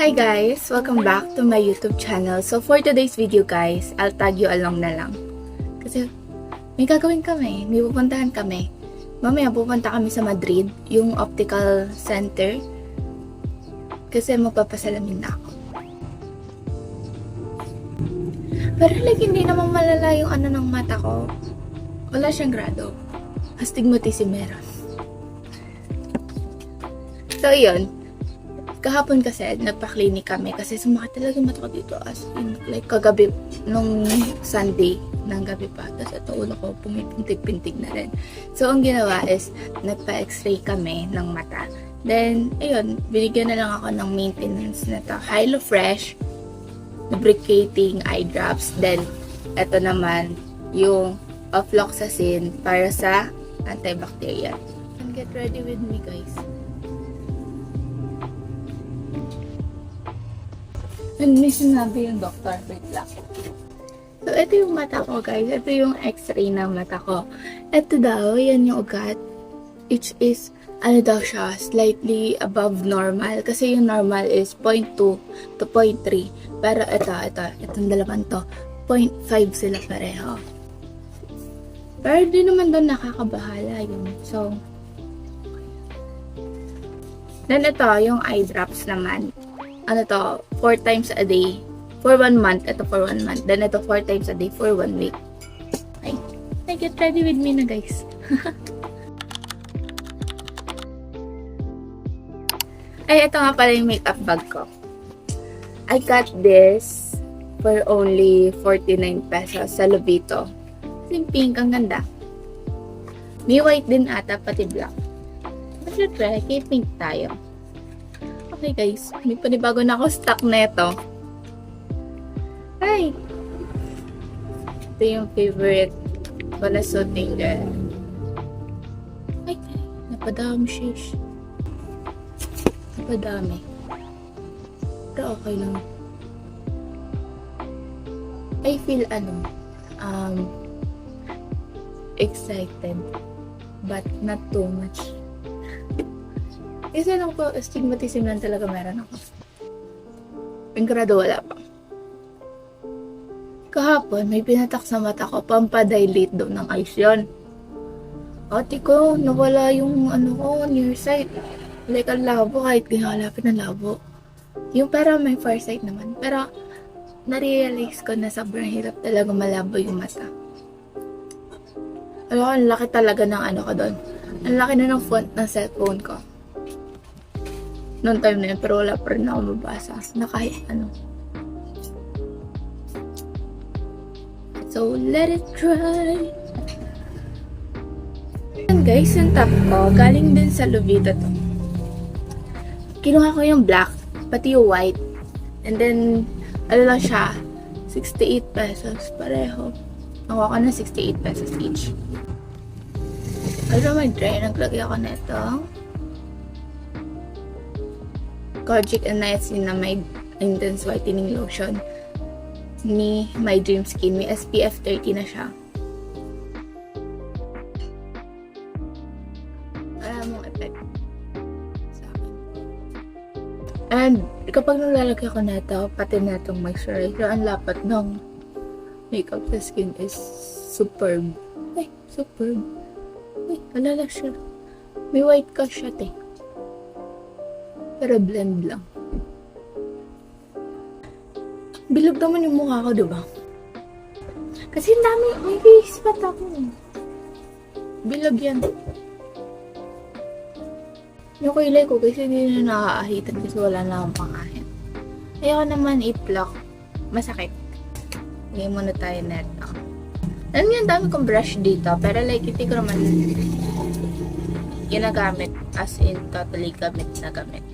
Hi guys! Welcome back to my YouTube channel. So for today's video guys, I'll tag you along na lang. Kasi may gagawin kami, may pupuntahan kami. Mamaya pupunta kami sa Madrid, yung optical center. Kasi magpapasalamin na ako. Pero like hindi naman malala yung ano ng mata ko. Wala siyang grado. Astigmatism meron. So yun. Kahapon kasi, nagpa-clinic kami kasi sumakit talaga yung mata ko dito as in, like kagabi, nung Sunday ng gabi pa. Tapos ito ulo ko, pumipintig-pintig na rin. So, ang ginawa is, nagpa-x-ray kami ng mata. Then, ayun, binigyan na lang ako ng maintenance na to. Hylo Fresh, lubricating eye drops. Then, ito naman, yung ofloxacin para sa antibacterial. And get ready with me, guys. And may sinabi yung doctor, wait lang. So, ito yung mata ko, guys. Ito yung x-ray ng mata ko. Ito daw, yan yung ugat. Which is, ano daw siya, slightly above normal. Kasi yung normal is 0.2 to 0.3. Pero itong dalawang to, 0.5 sila pareho. Pero di naman doon nakakabahala yun. So, then ito, yung eye drops naman. Ano to, 4 times a day for 1 month. Ito for 1 month. Then ito 4 times a day for 1 week. Okay, get ready with me na guys. Ay, ito nga pala yung makeup bag ko. I got this for only 49 pesos sa Lobito. Yung pink, ang ganda. May white din ata, pati black. But let's try, kay pink tayo. Okay guys, may panibago na ako stock neto. Hi! Ito yung favorite ko na suiting girl. Ay, napadami shish. Napadami. Pero okay lang. I feel excited. But not too much. Kasi alam ko, astigmatism lang talaga meron ako. Yung grado wala pa. Kahapon, may pinatak sa mata ko, pampadilate daw ng eyes yun. Ate ko, nawala yung near sight. Like, ang labo, kahit ginalapit ng labo. Yung para may far sight naman. Pero, narealize ko na sobrang hirap talaga malabo yung mata. Alam ko, ang laki talaga ng ko doon. Ang laki na ng font ng cellphone ko. Noong time na yun, pero wala pa rin ako mabasa na kahit ano. So, let it dry. And guys, yung top ko, galing din sa Lobito to. Kinuha ko yung black, pati yung white. And then, ano lang siya, 68 pesos pareho. Nakuha ko na 68 pesos each. Alam mo, mag-dry, naglagay ako nito. Kojic and Niacinamide Intense Whitening Lotion ni My Dream Skin. May SPF 30 na siya. Alam mong effect sa akin. And kapag nalalagay ko na ito, pati na itong moisturizer, ang lapat ng makeup sa skin is superb. Ay, superb. Ay, alala siya. May white ka siya, te. Pero blend lang. Bilog naman yung mukha ko, diba? Kasi ang dami, may face pat ako. Bilog yan. Yung kilay ko kasi hindi na nakaahitan kasi wala na akong pangahit. Ayoko naman i-pluck. Masakit. Ngayon muna tayo neto. Alam niyo, ang dami kong brush dito. Pero like, hindi ko naman ginagamit. As in, totally gamit na gamit.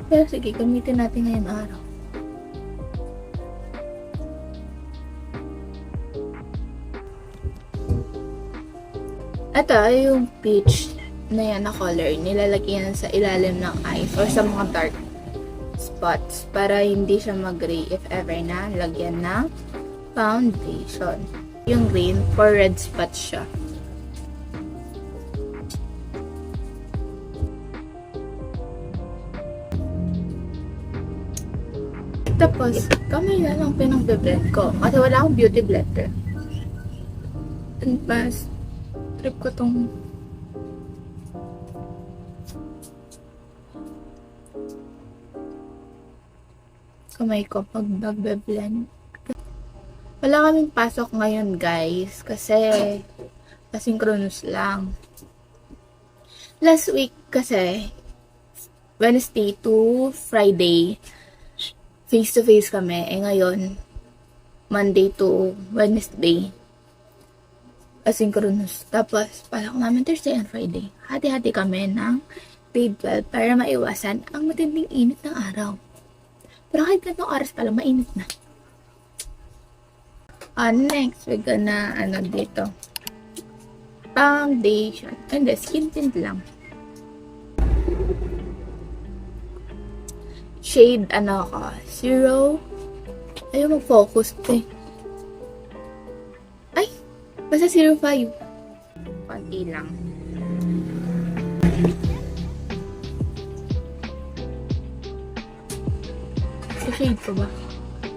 Pero sige, gamitin natin ngayon araw. Ito ay yung peach na yan na color. Nilalagyan sa ilalim ng eyes or sa mga dark spots para hindi siya mag-gray if ever na lagyan ng foundation. Yung green for red spots siya. Tapos, kamay na lang pinang-blend ko. Kasi wala akong beauty blender. And pas, trip ko tong kamay ko pag nagbe-blend. Wala kaming pasok ngayon, guys. Kasi, asynchronous lang. Last week kasi, Wednesday to Friday, face-to-face kami. Eh ngayon, Monday to Wednesday, asynchronous. Tapos, palak namin Thursday and Friday. Hati-hati kami ng grade 12 para maiwasan ang matinding init ng araw. Pero kahit ganitong oras pala, mainit na. Next, we're gonna, dito. Foundation. And skin tint lang. Shade, zero. Ayaw mag-focus, Ay! Basta 05. Konti lang. Sa shade ko ba?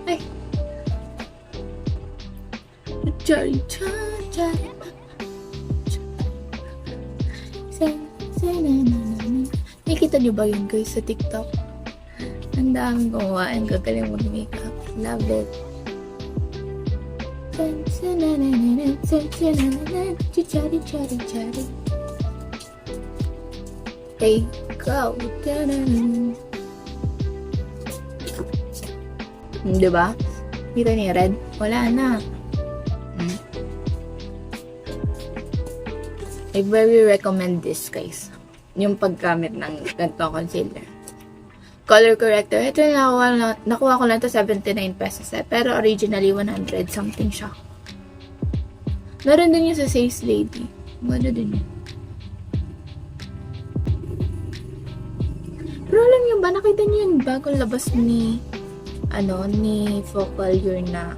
Ay! Chari, chari, chari. Nakikita niyo ba yun, guys, sa TikTok? Ang daming gumawa. Ang gagaling mag-makeup. Love it. Okay, go. Diba? Kita niya red? Wala na. I very recommend this, guys. Yung paggamit ng ganitong concealer. Color corrector. Ito nakuha ko lang to 79 pesos pero originally 100 something siya. Meron din yung sa Says Lady. Ganda din yun. Pero alam nyo ba, nakita nyo yung bagong labas ni Focal Yurna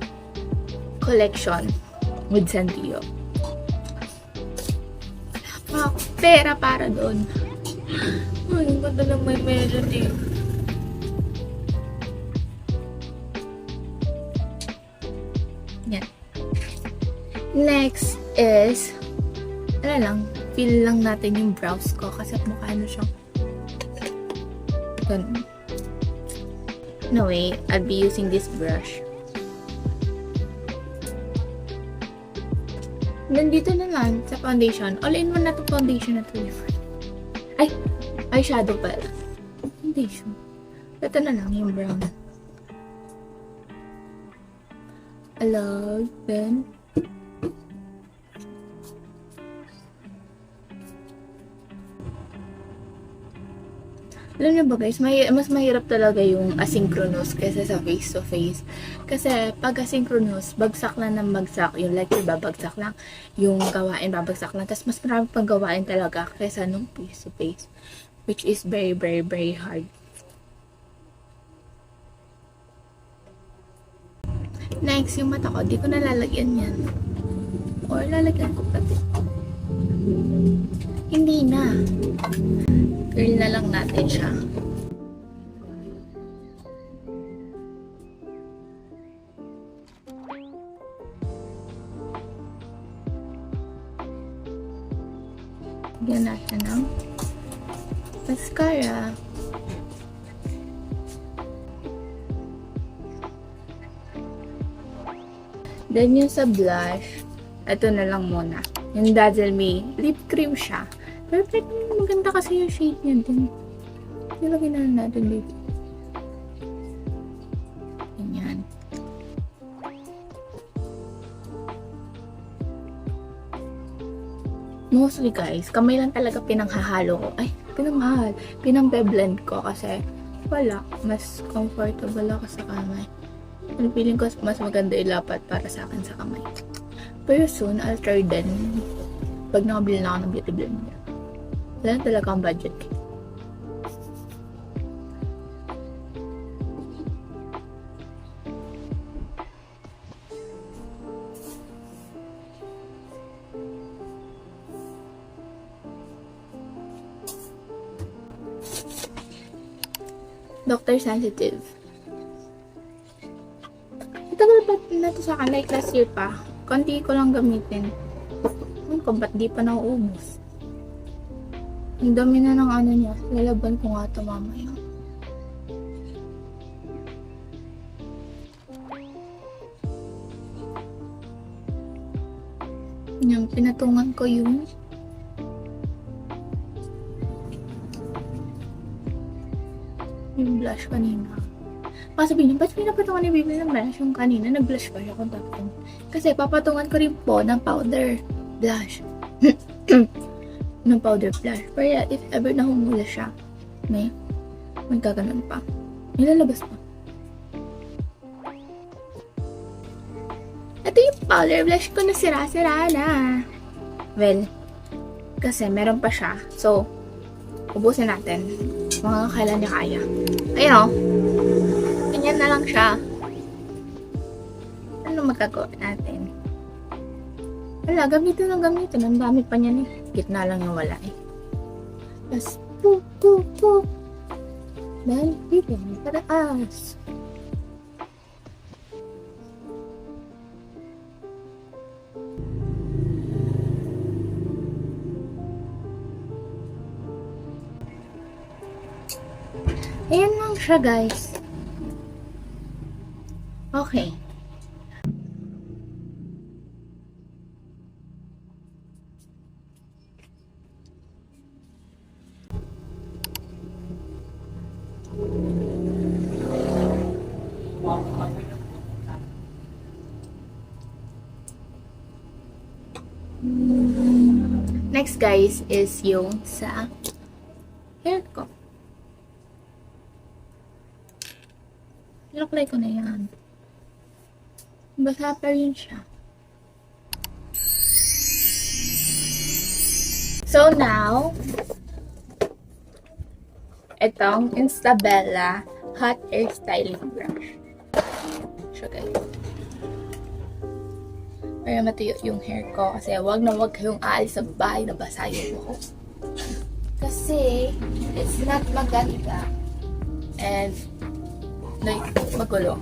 collection with Sandio. Wala akong pera para doon. Ay, ang ganda lang may melody. Yan. Next is, feel lang natin yung brows ko kasi mukha siyang ganun. No way, I'll be using this brush. Nandito na lang sa foundation. All-in-one na to foundation na to. Ay, eyeshadow pala. Foundation. Ito na lang yung brown. Hello, then. Alam niyo ba guys, mas mahirap talaga yung asynchronous kaysa sa face-to-face. Kasi pag asynchronous, bagsak lang ng bagsak. Yung lecture babagsak lang. Yung gawain babagsak lang. Tapos mas marami pang gawain talaga kaysa nung face-to-face. Which is very, very, very hard. Next, yung mata ko, di ko na lalagyan yan. Or lalagyan ko pati. Hindi na. Curl na lang natin siya. Lagyan natin ng mascara. Then yung sa blush, ito na lang muna. Yung Dazzle Me lip cream siya. Perfect. Maganda kasi yung shade niya din. Nilagyan na natin dito. Ganyan. Mostly guys, kamay lang talaga pinanghahalo ko. Ay, pinang-blend ko kasi wala. Mas comfortable ako sa kamay. And feeling ko mas maganda ilapat para sa akin sa kamay. Pero soon, I'll try din. Pag nakabili na ako ng beauty blender. Wala na talaga ang budget. Dr. Sensitive. na to sa akin, like last year pa. Konti ko lang gamitin. Ano ko, ba't di pa nauubos? Ang dami na ng ano niya. Lalaban ko nga ito mamaya. Yung pinatungan ko yung blush kanina. Sabihin niyo, ba't pinapatungan ni Bibi ng blush yung kanina? Nag-blush pa siya kung tapos. Kasi papatungan ko rin po ng powder blush. Ng powder blush. Pero yeah, if ever nahumula siya, may gaganon pa. Nilalabas pa. Ito yung powder blush ko na sira-sira na. Well, kasi meron pa siya. So, ubusin natin. Mga kailan niya kaya. Ayun o. Ganyan na lang siya. Ano magagawa natin? Wala, gamitin. Ang dami pa niyan eh. Gitna lang yung wala eh. Tapos, poop. Dahil dito, pataas. Ayan lang siya, guys. Okay. Next, guys, is yung sa hair ko. Apply ko na yan. Basa pa rin siya. So now, itong Instabella Hot Air Styling Brush. So guys, para matuyo yung hair ko. Kasi wag na wag kayong aalis sa bahay na basa yung buhok. Kasi, it's not maganda. And, like, magulo.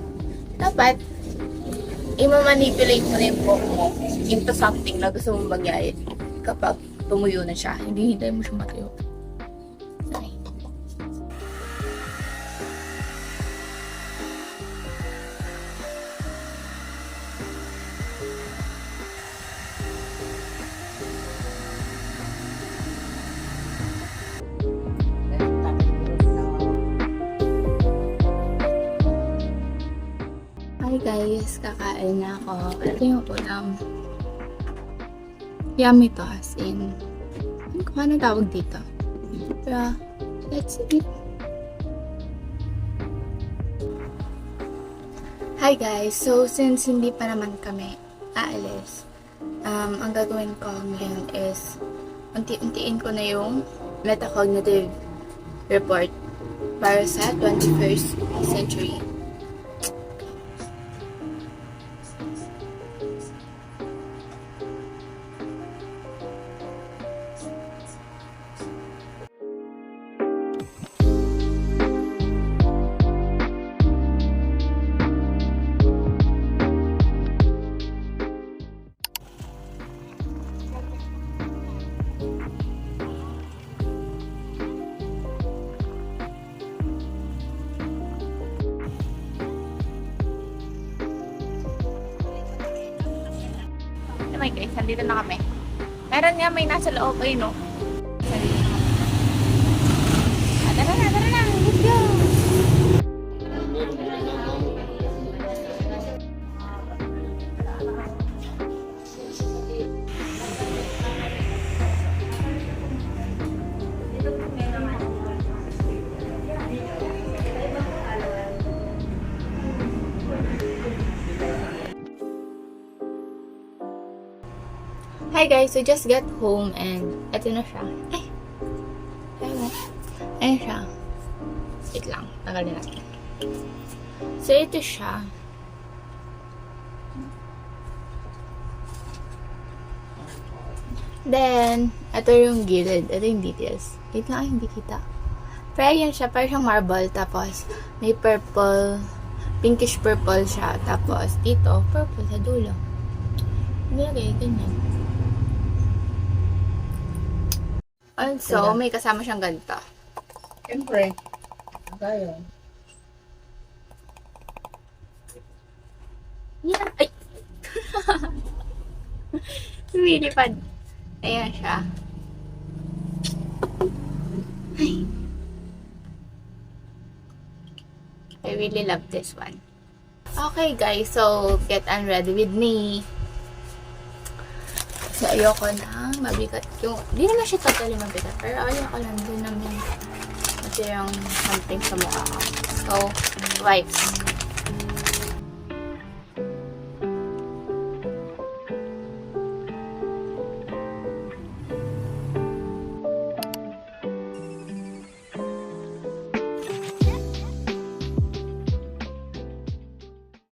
Dapat, i-manipulate mo na yung buhok mo into something na gusto mong mangyari kapag tumuyo na siya. Hindi hintay mo siya matuyo. Okay. Hi guys, kakain na ako. Ito yung ulam. Yummy to, as in. Ano kung ano tawag dito? Pero, let's eat. Hi guys, so since hindi pa naman kami aalis, ang gagawin ko ngayon is unti-untiin ko na yung metacognitive report para sa 21st century. My guys, nandito na kami. Meron nga may nasa loob ay no. Tara na, let's go! Hi guys, so just got home and eto na siya. Ay! Ayan siya. Wait lang, tagalin natin. So ito siya. Then, ito yung gilid. Ito yung details. Wait lang, hindi kita. Pero yan siya, parang siyang marble. Tapos, may purple pinkish purple siya. Tapos, dito, purple sa dulo. Nilagay, ganyan. Also, may kasama siyang ganito. Siyempre. Tayo. Yan. Ay! Lumilipad. Ayan siya. Ay. I really love this one. Okay guys, so get unready with me. So ayoko na mabigat yung, di naman siya totally mabigat, pero ayoko lang din naman yung something sa mukha ko. So, wipes.